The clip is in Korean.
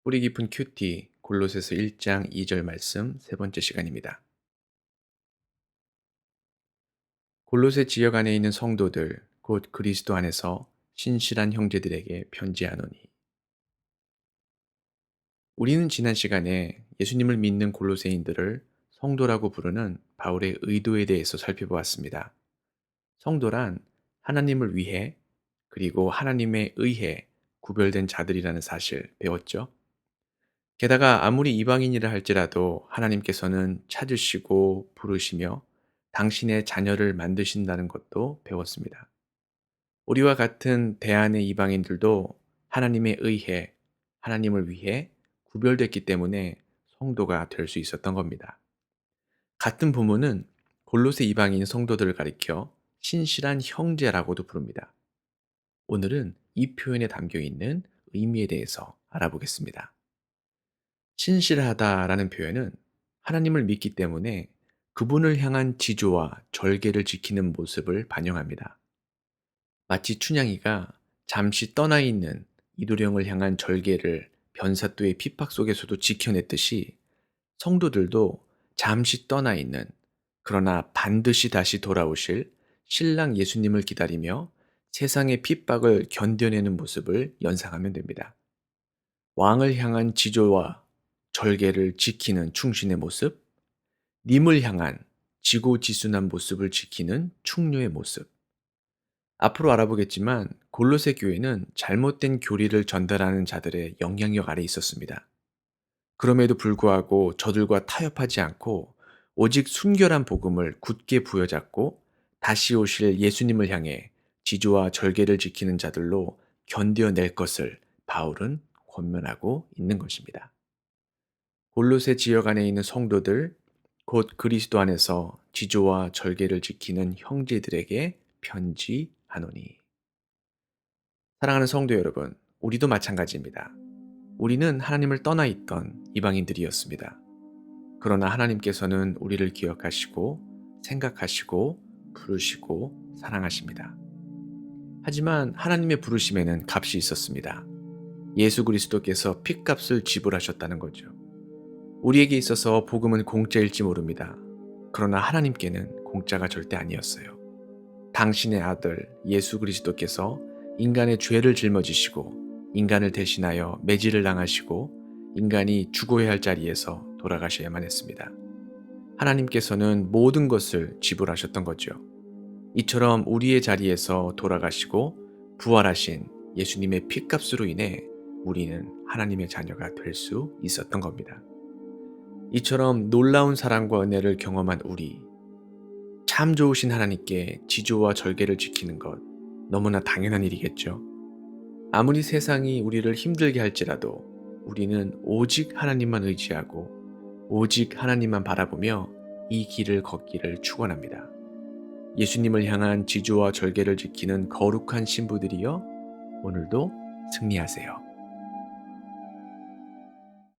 뿌리 깊은 큐티 골로새서 1장 2절 말씀 세 번째 시간입니다. 골로새 지역 안에 있는 성도들 곧 그리스도 안에서 신실한 형제들에게 편지하노니. 우리는 지난 시간에 예수님을 믿는 골로새인들을 성도라고 부르는 바울의 의도에 대해서 살펴보았습니다. 성도란 하나님을 위해 그리고 하나님에 의해 구별된 자들이라는 사실 배웠죠. 게다가 아무리 이방인이라 할지라도 하나님께서는 찾으시고 부르시며 당신의 자녀를 만드신다는 것도 배웠습니다. 우리와 같은 대안의 이방인들도 하나님에 의해, 하나님을 위해 구별됐기 때문에 성도가 될 수 있었던 겁니다. 같은 부모는 골로새 이방인 성도들을 가리켜 신실한 형제라고도 부릅니다. 오늘은 이 표현에 담겨 있는 의미에 대해서 알아보겠습니다. 신실하다라는 표현은 하나님을 믿기 때문에 그분을 향한 지조와 절개를 지키는 모습을 반영합니다. 마치 춘향이가 잠시 떠나 있는 이도령을 향한 절개를 변사또의 핍박 속에서도 지켜냈듯이 성도들도 잠시 떠나 있는 그러나 반드시 다시 돌아오실 신랑 예수님을 기다리며 세상의 핍박을 견뎌내는 모습을 연상하면 됩니다. 왕을 향한 지조와 절개를 지키는 충신의 모습, 님을 향한 지고지순한 모습을 지키는 충녀의 모습. 앞으로 알아보겠지만 골로새 교회는 잘못된 교리를 전달하는 자들의 영향력 아래 있었습니다. 그럼에도 불구하고 저들과 타협하지 않고 오직 순결한 복음을 굳게 부여잡고 다시 오실 예수님을 향해 지조와 절개를 지키는 자들로 견뎌낼 것을 바울은 권면하고 있는 것입니다. 골로새 지역 안에 있는 성도들, 곧 그리스도 안에서 지조와 절개를 지키는 형제들에게 편지하노니. 사랑하는 성도 여러분, 우리도 마찬가지입니다. 우리는 하나님을 떠나 있던 이방인들이었습니다. 그러나 하나님께서는 우리를 기억하시고 생각하시고 부르시고 사랑하십니다. 하지만 하나님의 부르심에는 값이 있었습니다. 예수 그리스도께서 핏값을 지불하셨다는 거죠. 우리에게 있어서 복음은 공짜일지 모릅니다. 그러나 하나님께는 공짜가 절대 아니었어요. 당신의 아들 예수 그리스도께서 인간의 죄를 짊어지시고 인간을 대신하여 매질을 당하시고 인간이 죽어야 할 자리에서 돌아가셔야만 했습니다. 하나님께서는 모든 것을 지불하셨던 거죠. 이처럼 우리의 자리에서 돌아가시고 부활하신 예수님의 피값으로 인해 우리는 하나님의 자녀가 될 수 있었던 겁니다. 이처럼 놀라운 사랑과 은혜를 경험한 우리, 참 좋으신 하나님께 지조와 절개를 지키는 것 너무나 당연한 일이겠죠. 아무리 세상이 우리를 힘들게 할지라도 우리는 오직 하나님만 의지하고 오직 하나님만 바라보며 이 길을 걷기를 축원합니다. 예수님을 향한 지조와 절개를 지키는 거룩한 신부들이여 오늘도 승리하세요.